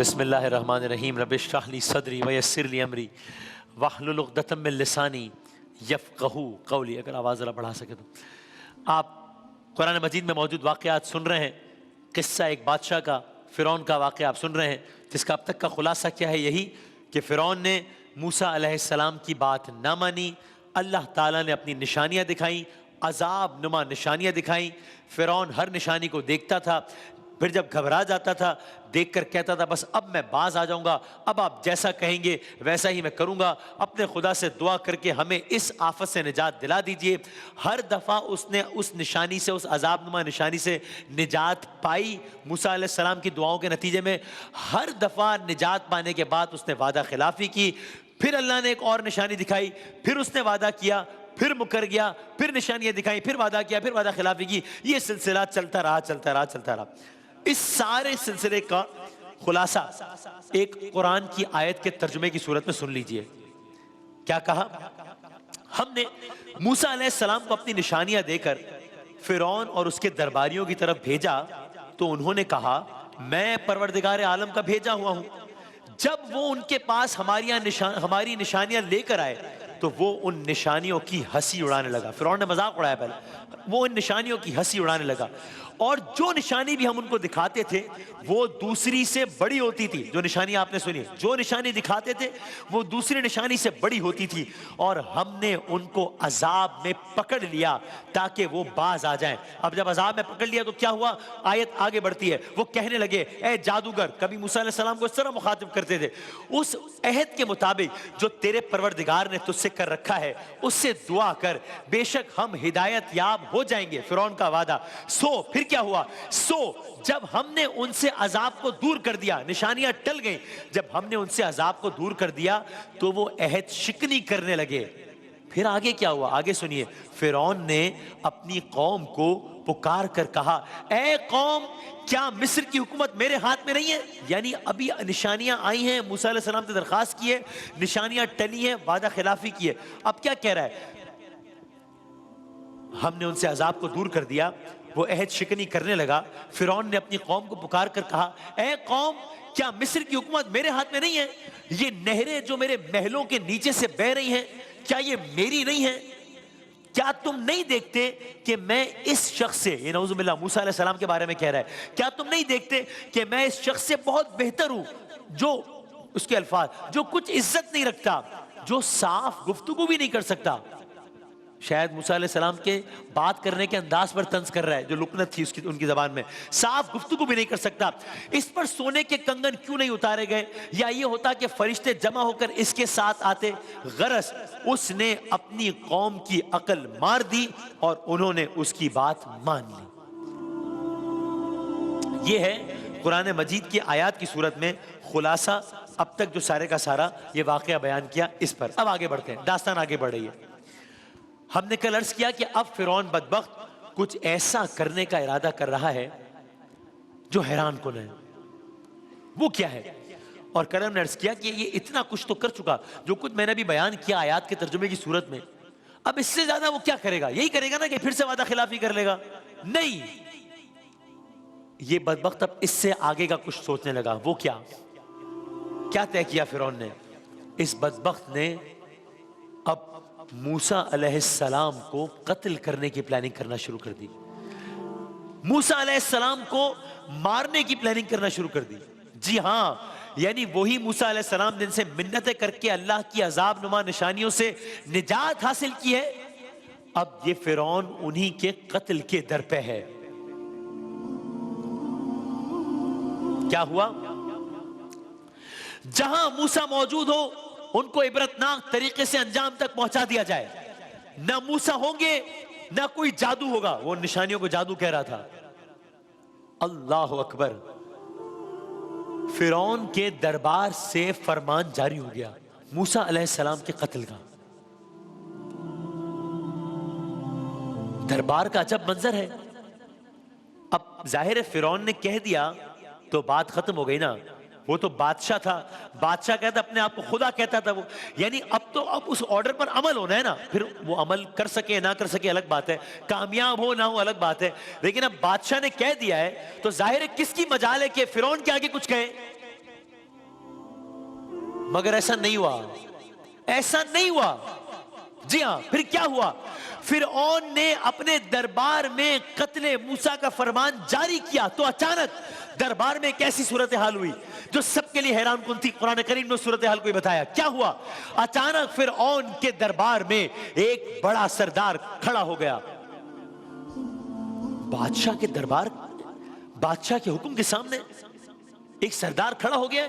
بسم اللہ الرحمن الرحیم رب اشرح لی صدری ویسر لی امری واحلل عقدۃ من لسانی یفقہوا قولی۔ اگر آواز ذرا بڑھا سکے تو۔ آپ قرآن مجید میں موجود واقعات سن رہے ہیں، قصہ ایک بادشاہ کا، فرعون کا واقعہ آپ سن رہے ہیں، جس کا اب تک کا خلاصہ کیا ہے؟ یہی کہ فرعون نے موسیٰ علیہ السلام کی بات نہ مانی، اللہ تعالیٰ نے اپنی نشانیاں دکھائیں، عذاب نما نشانیاں دکھائیں۔ فرعون ہر نشانی کو دیکھتا تھا، پھر جب گھبرا جاتا تھا دیکھ کر کہتا تھا بس اب میں باز آ جاؤں گا، اب آپ جیسا کہیں گے ویسا ہی میں کروں گا، اپنے خدا سے دعا کر کے ہمیں اس آفت سے نجات دلا دیجئے۔ ہر دفعہ اس نے اس نشانی سے، اس عذاب نما نشانی سے نجات پائی موسیٰ علیہ السلام کی دعاؤں کے نتیجے میں۔ ہر دفعہ نجات پانے کے بعد اس نے وعدہ خلافی کی، پھر اللہ نے ایک اور نشانی دکھائی، پھر اس نے وعدہ کیا، پھر مکر گیا، پھر نشانیاں دکھائیں، پھر وعدہ کیا، پھر وعدہ خلافی کی۔ یہ سلسلہ چلتا رہا۔ اس سارے سلسلے کا خلاصہ ایک قرآن کی آیت کے ترجمے کی صورت میں سن لیجئے۔ کیا کہا؟ ہم نے موسیٰ علیہ السلام کو اپنی نشانیاں دے کر فرعون اور اس کے درباریوں کی طرف بھیجا تو انہوں نے کہا میں پروردگار عالم کا بھیجا ہوا ہوں۔ جب وہ ان کے پاس ہماری نشانیاں لے کر آئے تو وہ ان نشانیوں کی ہنسی اڑانے لگا۔ فرعون نے مذاق اڑایا پہلے، وہ ان نشانیوں کی ہنسی اڑانے لگا، اور جو نشانی بھی ہم ان کو دکھاتے تھے وہ دوسری سے بڑی ہوتی تھی۔ جو نشانی آپ نے سنی، جو نشانی دکھاتے تھے وہ دوسری نشانی سے بڑی ہوتی تھی، اور ہم نے ان کو عذاب میں پکڑ لیا تاکہ وہ باز آ جائیں۔ اب جب عذاب میں پکڑ لیا تو کیا ہوا؟ آیت آگے بڑھتی ہے، وہ کہنے لگے اے جادوگر، کبھی موسیٰ علیہ السلام کو اس طرح مخاطب کرتے تھے، اس عہد کے مطابق جو تیرے پروردگار نے تجھ سے کر رکھا ہے اس سے دعا کر، بے شک ہم ہدایت یاب ہو جائیں گے۔ فرعون کا وعدہ۔ پھر کیا ہوا؟ جب ہم نے ان سے عذاب کو دور کر دیا، نشانیاں ٹل گئیں، جب ہم نے ان سے عذاب کو دور کر دیا تو وہ عہد شکنی کرنے لگے۔ پھر آگے کیا ہوا؟ آگے سنیے۔ فرعون نے اپنی قوم کو پکار کر کہا اے قوم، کیا مصر کی حکومت میرے ہاتھ میں نہیں ہے؟ یعنی ابھی نشانیاں آئی ہیں، موسیٰ علیہ السلام نے درخواست کی ہے، نشانیاں ٹلی ہیں، وعدہ خلافی کی ہے۔ اب کیا کہہ رہا ہے؟ ہم نے ان سے عذاب کو دور کر دیا، وہ عہد شکنی کرنے لگا۔ فرعون نے اپنی قوم کو پکار کر کہا اے قوم، کیا مصر کی حکومت میرے ہاتھ میں نہیں ہے؟ یہ نہریں جو میرے محلوں کے نیچے سے بہہ رہی ہیں، کیا یہ میری نہیں ہے؟ کیا تم نہیں دیکھتے کہ میں اس شخص سے، یہ نعوذ باللہ موسیٰ علیہ السلام کے بارے میں کہہ رہا ہے، کیا تم نہیں دیکھتے کہ میں اس شخص سے بہت بہتر ہوں، جو اس کے الفاظ، جو کچھ عزت نہیں رکھتا، جو صاف گفتگو بھی نہیں کر سکتا۔ شاید موسیٰ علیہ السلام کے بات کرنے کے انداز پر طنز کر رہا ہے، جو لکنت تھی ان کی زبان میں، صاف گفتگو بھی نہیں کر سکتا۔ اس پر سونے کے کنگن کیوں نہیں اتارے گئے؟ یا یہ ہوتا کہ فرشتے جمع ہو کر اس کے ساتھ آتے؟ غرض اس نے اپنی قوم کی عقل مار دی اور انہوں نے اس کی بات مان لی۔ یہ ہے قرآن مجید کی آیات کی صورت میں خلاصہ۔ اب تک جو سارے کا سارا یہ واقعہ بیان کیا اس پر۔ اب آگے بڑھتے ہیں، داستان آگے بڑھ رہی ہے۔ ہم نے کل عرض کیا کہ اب فرعون بدبخت کچھ ایسا کرنے کا ارادہ کر رہا ہے جو حیران کن ہے۔ وہ کیا ہے؟ اور کل ہم نے عرض کیا کہ یہ اتنا کچھ تو کر چکا، جو کچھ میں نے بھی بیان کیا آیات کے ترجمے کی صورت میں، اب اس سے زیادہ وہ کیا کرے گا؟ یہی کرے گا نا کہ پھر سے وعدہ خلافی کر لے گا؟ نہیں، یہ بدبخت اب اس سے آگے کا کچھ سوچنے لگا۔ وہ کیا طے کیا فرعون نے؟ اس بدبخت نے اب موسیٰ علیہ السلام کو قتل کرنے کی پلاننگ کرنا شروع کر دی، موسیٰ علیہ السلام کو مارنے کی پلاننگ کرنا شروع کر دی۔ جی ہاں، یعنی وہی موسیٰ علیہ السلام جن سے منتیں کر کے اللہ کی عذاب نما نشانیوں سے نجات حاصل کی ہے، اب یہ فرعون انہی کے قتل کے در پہ ہے۔ کیا ہوا؟ جہاں موسیٰ موجود ہو ان کو عبرتناک طریقے سے انجام تک پہنچا دیا جائے۔ نہ موسیٰ ہوں گے نہ کوئی جادو ہوگا۔ وہ نشانیوں کو جادو کہہ رہا تھا۔ اللہ اکبر۔ فرعون کے دربار سے فرمان جاری ہو گیا موسیٰ علیہ السلام کے قتل کا۔ دربار کا عجب منظر ہے۔ اب ظاہر فرعون نے کہہ دیا تو بات ختم ہو گئی نا، وہ تو بادشاہ تھا، بادشاہ کہتا اپنے آپ کو خدا کہتا تھا وہ، یعنی اب اس آرڈر پر عمل ہونا ہے نا، پھر وہ عمل کر سکے نہ کر سکے الگ بات ہے، کامیاب ہو نہ ہو الگ بات ہے، لیکن اب بادشاہ نے کہہ دیا ہے تو ظاہر ہے کس کی مجال ہے کہ فرعون کے آگے کچھ کہے؟ مگر ایسا نہیں ہوا، ایسا نہیں ہوا۔ جی ہاں، پھر کیا ہوا؟ فرعون نے اپنے دربار میں قتل موسیٰ کا فرمان جاری کیا تو اچانک دربار میں ایک ایسی صورتحال ہوئی جو سب کے لیے حیران کن تھی۔ قرآن کریم نے صورتحال کو بتایا۔ کیا ہوا؟ اچانک فرعون کے دربار میں ایک بڑا سردار کھڑا ہو گیا۔ بادشاہ کے دربار، بادشاہ کے حکم کے سامنے ایک سردار کھڑا ہو گیا۔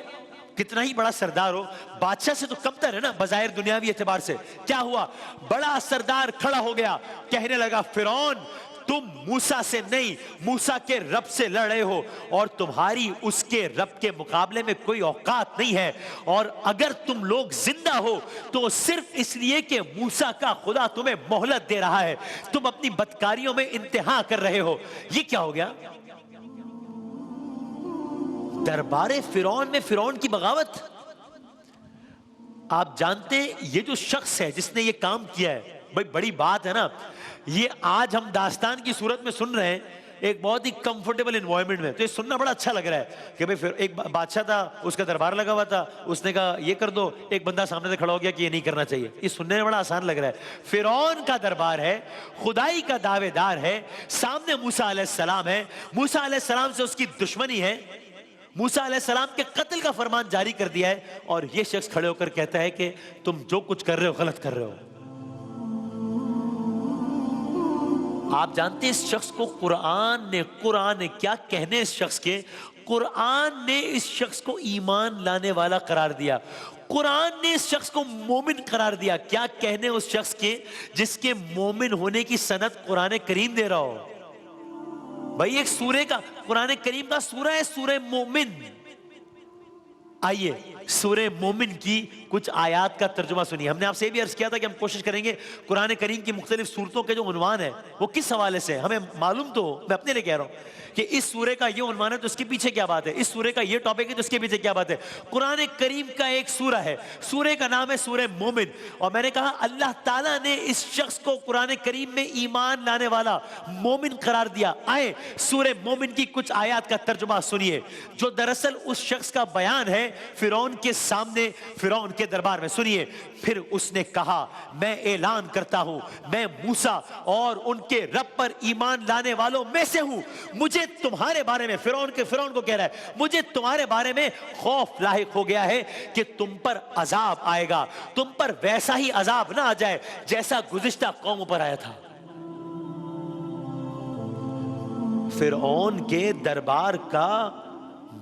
کتنا ہی بڑا سردار ہو، بادشاہ سے تو کمتر ہے نا بظاہر دنیاوی اعتبار سے۔ کیا ہوا؟ بڑا سردار کھڑا ہو گیا، کہنے لگا فرعون تم موسیٰ سے نہیں، موسیٰ کے رب سے لڑ رہے ہو، اور تمہاری اس کے رب کے مقابلے میں کوئی اوقات نہیں ہے، اور اگر تم لوگ زندہ ہو تو صرف اس لیے کہ موسیٰ کا خدا تمہیں مہلت دے رہا ہے، تم اپنی بدکاریوں میں انتہا کر رہے ہو۔ یہ کیا ہو گیا؟ دربار فرعون میں فرعون کی بغاوت۔ آپ جانتے یہ جو شخص ہے جس نے یہ کام کیا ہے، بھئی بڑی بات ہے نا، یہ آج ہم داستان کی صورت میں سن رہے ہیں ایک بہت ہی کمفرٹیبل انوائرمنٹ میں، تو یہ سننا بڑا اچھا لگ رہا ہے کہ بھئی ایک بادشاہ تھا، اس کا دربار لگا ہوا تھا، اس نے کہا یہ کر دو، ایک بندہ سامنے سے کھڑا ہو گیا کہ یہ نہیں کرنا چاہیے۔ یہ سننے میں بڑا آسان لگ رہا ہے۔ فرعون کا دربار ہے، خدائی کا دعوے دار ہے، سامنے موسیٰ علیہ السلام ہے، موسیٰ علیہ السلام سے اس کی دشمنی ہے، موسیٰ علیہ السلام کے قتل کا فرمان جاری کر دیا ہے، اور یہ شخص کھڑے ہو کر کہتا ہے کہ تم جو کچھ کر رہے ہو غلط کر رہے ہو۔ آپ جانتے ہیں اس شخص کو قرآن نے کیا کہنے اس شخص کے؟ قرآن نے اس شخص کو ایمان لانے والا قرار دیا، قرآن نے اس شخص کو مومن قرار دیا۔ کیا کہنے اس شخص کے جس کے مومن ہونے کی سند قرآن کریم دے رہا ہو؟ بھائی ایک سورہ کا، قرآن کریم کا سورہ ہے سورہ مومن۔ آئیے سورہ مومن کی کچھ آیات کا ترجمہ سنیے۔ ہم نے آپ سے بھی عرض کیا تھا کہ ہم کوشش کریں گے قرآن کریم کی مختلف سورتوں کے جو عنوان ہے وہ کس حوالے سے ہمیں معلوم تو ہو۔ میں اپنے لیے کہہ رہا ہوں کہ اس سورہ کا یہ عنوان ہے تو اس کے پیچھے کیا بات ہے، اس سورہ کا یہ ٹاپک ہے تو اس کے پیچھے کیا بات ہے۔ قرآن کریم کا ایک سورہ ہے، سورہ کا نام ہے سورہ مومن، اور میں نے کہا اللہ تعالیٰ نے اس شخص کو قرآن کریم میں ایمان لانے والا مومن قرار دیا۔ آئے سورہ مومن کی کچھ آیات کا ترجمہ سنیے جو دراصل اس شخص کا بیان ہے فرعون کے سامنے، فرعون کے دربار میں۔ سنیے، پھر اس نے کہا میں اعلان کرتا ہوں میں موسیٰ اور ان کے رب پر ایمان لانے والوں میں سے ہوں، مجھے تمہارے بارے میں، فرعون کو کہہ رہا ہے مجھے تمہارے بارے میں خوف لاحق ہو گیا ہے کہ تم پر عذاب آئے گا، تم پر ویسا ہی عذاب نہ آ جائے جیسا گزشتہ قوموں پر آیا تھا۔ فرعون کے دربار کا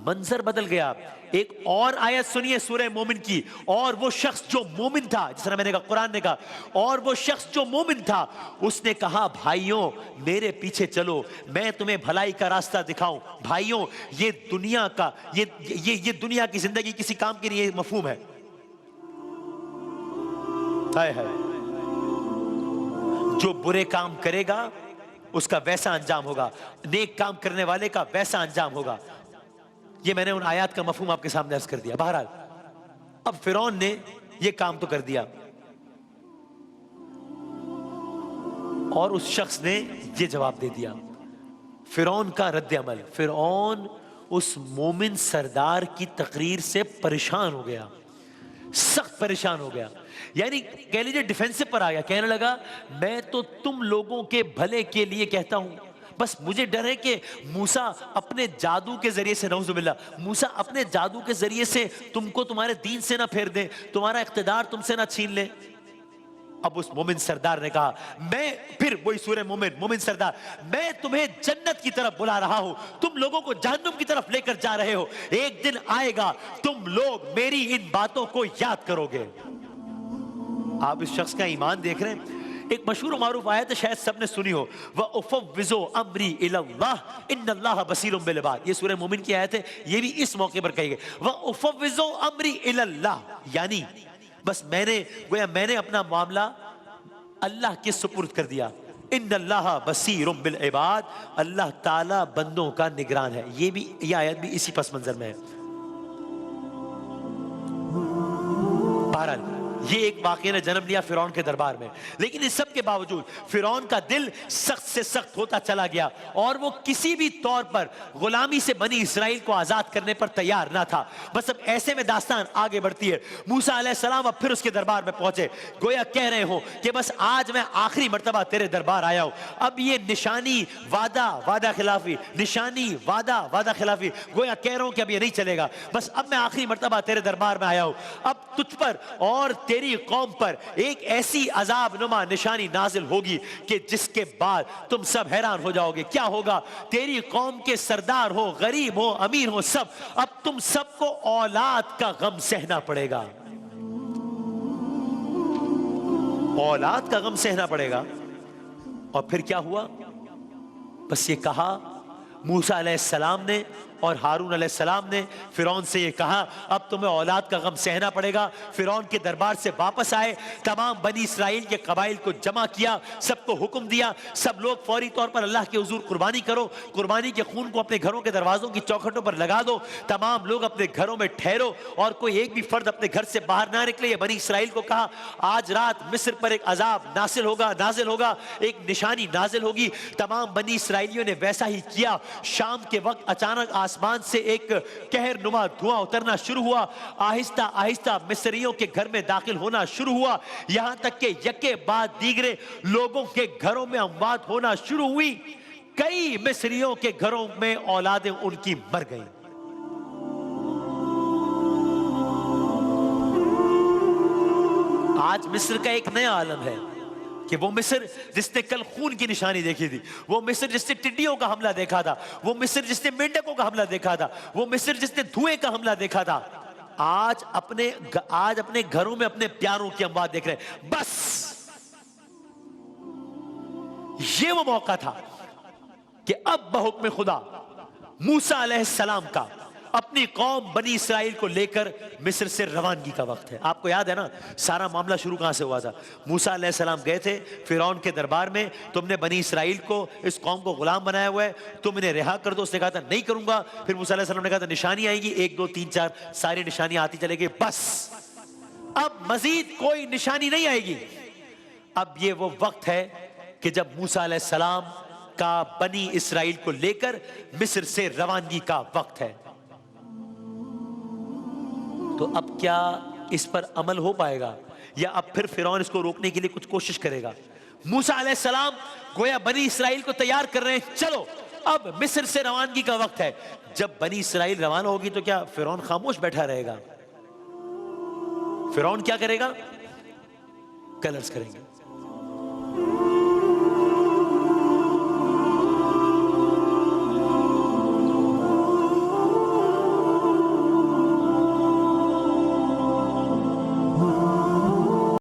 منظر بدل گیا۔ ایک اور آیت سنیے سورہ مومن کی، اور وہ شخص جو مومن تھا، جس طرح میں نے کہا قرآن نے کہا، اور وہ شخص جو مومن تھا اس نے کہا بھائیوں میرے پیچھے چلو میں تمہیں بھلائی کا راستہ دکھاؤں۔ بھائیوں یہ دنیا کا یہ دنیا کی زندگی کسی کام کے لیے مفہوم ہے۔ ہائے ہائے، جو برے کام کرے گا اس کا ویسا انجام ہوگا، نیک کام کرنے والے کا ویسا انجام ہوگا۔ یہ میں نے ان آیات کا مفہوم آپ کے سامنے عرض کر دیا۔ بہرحال اب فرعون نے یہ کام تو کر دیا، اور اس شخص نے یہ جواب دے دیا۔ فرعون کا رد عمل، فرعون اس مومن سردار کی تقریر سے پریشان ہو گیا، سخت پریشان ہو گیا، یعنی کہہ لیجیے ڈیفینسو پر آ گیا۔ کہنے لگا میں تو تم لوگوں کے بھلے کے لیے کہتا ہوں، بس مجھے ڈر ہے کہ موسیٰ اپنے جادو کے ذریعے سے، نعوذ باللہ، موسیٰ اپنے جادو کے ذریعے سے تم کو تمہارے دین سے نہ پھیر دیں، تمہارا اقتدار تم سے نہ چھین لیں۔ اب اس مومن سردار نے کہا میں، پھر وہی سورہ مومن سردار، میں تمہیں جنت کی طرف بلا رہا ہوں، تم لوگوں کو جہنم کی طرف لے کر جا رہے ہو، ایک دن آئے گا تم لوگ میری ان باتوں کو یاد کرو گے۔ آپ اس شخص کا ایمان دیکھ رہے ہیں۔ ایک مشہور و معروف آیت ہے، شاید سب نے سنی ہو، وَأُفَوِّضُ أَمْرِي إِلَى اللَّهِ إِنَّ اللَّهَ بَصِيرٌ بِالْعِبَادِ۔ یہ سورہ مومن کی آیت ہے، یہ بھی اس موقع پر کہی گئی، وَأُفَوِّضُ أَمْرِي إِلَى اللَّهِ، یعنی بس میں نے اپنا معاملہ اللہ کے سپرد کر دیا۔ إِنَّ اللَّهَ بَصِيرٌ بِالْعِبَادِ، اللہ تعالیٰ بندوں کا نگران ہے۔ یہ آیت بھی اسی پس منظر میں ہے۔ بہرحال یہ ایک واقعہ نے جنم لیا فرعون کے دربار میں، لیکن اس سب کے باوجود فرعون کا دل سخت سے سخت ہوتا چلا گیا اور وہ کسی بھی طور پر غلامی سے بنی اسرائیل کو آزاد کرنے پر تیار نہ تھا۔ بس اب ایسے میں داستان آگے بڑھتی ہے۔ موسیٰ علیہ السلام اب پھر اس کے دربار میں پہنچے، گویا کہہ رہے ہوں کہ بس آج میں آخری مرتبہ تیرے دربار آیا ہوں۔ اب یہ نشانی وعدہ خلافی، نشانی وعدہ خلافی، گویا کہہ رہا ہوں کہ اب یہ نہیں چلے گا، بس اب میں آخری مرتبہ تیرے دربار میں آیا ہوں۔ اب تجھ پر اور تیری قوم پر ایک ایسی عذاب نما نشانی نازل ہوگی کہ جس کے بعد تم سب حیران ہو جاؤ گے۔ کیا ہوگا؟ تیری قوم کے سردار ہو، غریب ہو، امیر ہو، سب، اب تم سب کو اولاد کا غم سہنا پڑے گا۔ اولاد کا غم سہنا پڑے گا۔ اور پھر کیا ہوا؟ بس یہ کہا موسیٰ علیہ السلام نے اور ہارون علیہ السلام نے فرعون سے یہ کہا اب تمہیں اولاد کا غم سہنا پڑے گا۔ فرعون کے دربار سے واپس آئے، تمام بنی اسرائیل کے قبائل کو جمع کیا، سب کو حکم دیا سب لوگ فوری طور پر اللہ کے حضور قربانی کرو، قربانی کے خون کو اپنے گھروں کے دروازوں کی چوکھٹوں پر لگا دو، تمام لوگ اپنے گھروں میں ٹھہرو اور کوئی ایک بھی فرد اپنے گھر سے باہر نہ نکلے۔ یہ بنی اسرائیل کو کہا آج رات مصر پر ایک عذاب نازل ہوگا، ایک نشانی نازل ہوگی۔ تمام بنی اسرائیلیوں نے ویسا ہی کیا۔ شام کے وقت اچانک آسمان سے ایک قہر نما دھواں اترنا شروع ہوا، آہستہ آہستہ مصریوں کے گھر میں داخل ہونا شروع ہوا، یہاں تک کہ یکے بعد دیگرے لوگوں کے گھروں میں اموات ہونا شروع ہوئی۔ کئی مصریوں کے گھروں میں اولادیں ان کی مر گئیں۔ آج مصر کا ایک نیا عالم ہے کہ وہ مصر جس نے کل خون کی نشانی دیکھی تھی، وہ مصر جس نے ٹڈیوں کا حملہ دیکھا تھا، وہ مصر جس نے مینڈکوں کا حملہ دیکھا تھا، وہ مصر جس نے دھوئیں کا حملہ دیکھا تھا، آج اپنے گھروں میں اپنے پیاروں کی اموات دیکھ رہے ہیں۔ بس یہ وہ موقع تھا کہ اب بحکم خدا موسیٰ علیہ السلام کا اپنی قوم بنی اسرائیل کو لے کر مصر سے روانگی کا وقت ہے۔ آپ کو یاد ہے نا سارا معاملہ شروع کہاں سے ہوا تھا؟ موسیٰ علیہ السلام گئے تھے فرعون کے دربار میں، تم نے بنی اسرائیل کو، اس قوم کو غلام بنایا ہوا ہے، تم انہیں رہا کر دو۔ اس نے کہا تھا نہیں کروں گا۔ پھر موسیٰ علیہ السلام نے کہا تھا نشانی آئیں گی، 1 2 3 4 ساری نشانیاں آتی چلے گی، بس اب مزید کوئی نشانی نہیں آئے گی۔ اب یہ وہ وقت ہے کہ جب موسیٰ علیہ السلام کا بنی اسرائیل کو لے کر مصر سے روانگی کا وقت ہے۔ تو اب کیا اس پر عمل ہو پائے گا یا اب پھر فرعون اس کو روکنے کے لیے کچھ کوشش کرے گا؟ موسیٰ علیہ السلام گویا بنی اسرائیل کو تیار کر رہے ہیں، چلو اب مصر سے روانگی کا وقت ہے۔ جب بنی اسرائیل روانہ ہوگی تو کیا فرعون خاموش بیٹھا رہے گا؟ فرعون کیا کرے گا؟ کلرز کریں گے۔